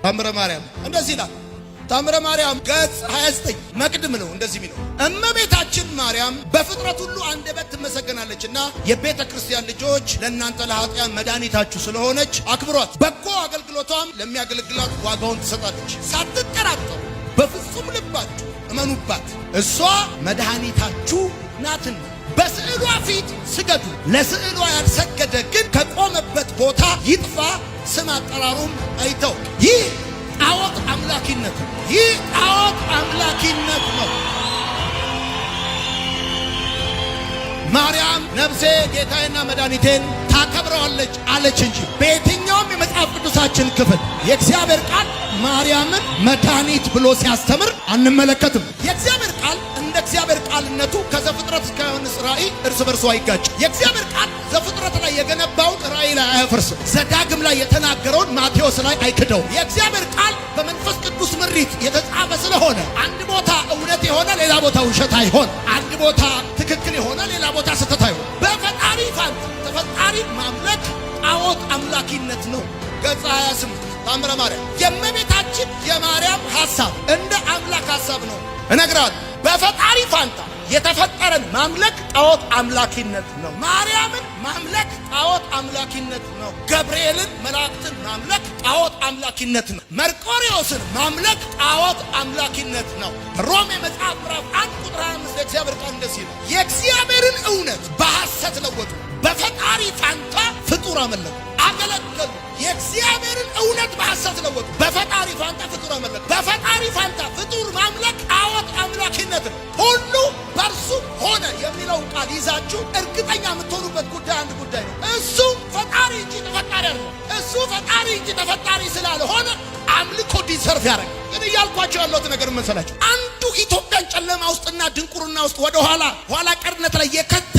ታምረ ማርያም እንደዚህ ይላል። ታምረ ማርያም ገጽ 29 መቅድም ነው እንደዚህ የሚለው እመቤታችን ማርያም በፍጥረት ሁሉ አንደበት ትመሰገናለችና የቤተ ክርስቲያን ልጆች ለእናንተ ለኃጢያን መድኃኒታችሁ ስለሆነች አክብሯት። በጎ አገልግሎቷም ለሚያገለግላት ዋጋውን ትሰጣለች። ሳትጠራጠሩ በፍጹም ልባችሁ እመኑባት፣ እሷ መድኃኒታችሁ ናትና። በስዕሏ ፊት ስገዱ። ለስዕሏ ያልሰገደ ግን ከቆመበት ቦታ ይጥፋ፣ ስም አጠራሩም አይተው። ይህ ጣዖት አምላኪነት ነው። ይህ ጣዖት አምላኪነት ነው። ማርያም ነፍሴ ጌታዬና መድኃኒቴን ታከብረዋለች አለች እንጂ በየትኛውም የመጽሐፍ ቅዱሳችን ክፍል የእግዚአብሔር ቃል ማርያምን መድኃኒት ብሎ ሲያስተምር አንመለከትም። የእግዚአብሔር ቃል እንደ እግዚአብሔር ቃልነቱ ከዘፍጥረት እስከ ዮሐንስ ራእይ እርስ በርሱ አይጋጭም። የእግዚአብሔር ቃል ዘፍጥረት ላይ የገነባውን ራእይ ላይ አያፈርስም። ዘዳግም ላይ የተናገረውን ማቴዎስ ላይ አይክደውም። የእግዚአብሔር ቃል በመንፈስ ቅዱስ ምሪት የተጻፈ ስለሆነ አንድ ቦታ እውነት የሆነ ሌላ ቦታ ውሸት አይሆን፣ አንድ ቦታ ትክክል የሆነ ሌላ ቦታ ስህተት አይሆን። በፈጣሪ ፋንታ ተፈጣሪ ማምለክ ጣዖት አምላኪነት ነው። ገጽ 28 ታምረ ማርያም የእመቤታችን የማርያም ሐሳብ እንደ አምላክ ሐሳብ ነው እነግራለሁ። በፈጣሪ ፋንታ የተፈጠረን ማምለክ ጣዖት አምላኪነት ነው። ማርያምን ማምለክ ጣዖት አምላኪነት ነው። ገብርኤልን መላእክትን ማምለክ ጣዖት አምላኪነት ነው። መርቆሪዎስን ማምለክ ጣዖት አምላኪነት ነው። ሮሜ መጽሐፍ ምዕራፍ 1 ቁጥር 25 የእግዚአብሔር ቃል እንደዚህ ነው፣ የእግዚአብሔርን እውነት በሐሰት ለወጡ፣ በፈጣሪ ፋንታ ፍጡር አመለኩ አገለገሉ። የእግዚአብሔርን እውነት በሐሰት ለወጡ፣ በፈጣሪ ፋንታ ፍጡር አመለኩ። በፈጣሪ ፋንታ ፍጡር ማምለክ ጣዖት አምላኪነት ነው። ሁሉ በእርሱ ሆነ የሚለውን ቃል ይዛችሁ እርግጠኛ የምትሆኑበት ጉዳይ አንድ ጉዳይ ነው። እሱ ፈጣሪ እንጂ ተፈጣሪ አይደለም። እሱ ፈጣሪ እንጂ ተፈጣሪ ስላልሆነ አምልኮ ዲሰርቭ ያደርጋል። ግን እያልኳቸው ያለሁት ነገር መሰላችሁ፣ አንዱ ኢትዮጵያን ጨለማ ውስጥና ድንቁርና ውስጥ ወደ ኋላ ቀርነት ላይ የከተ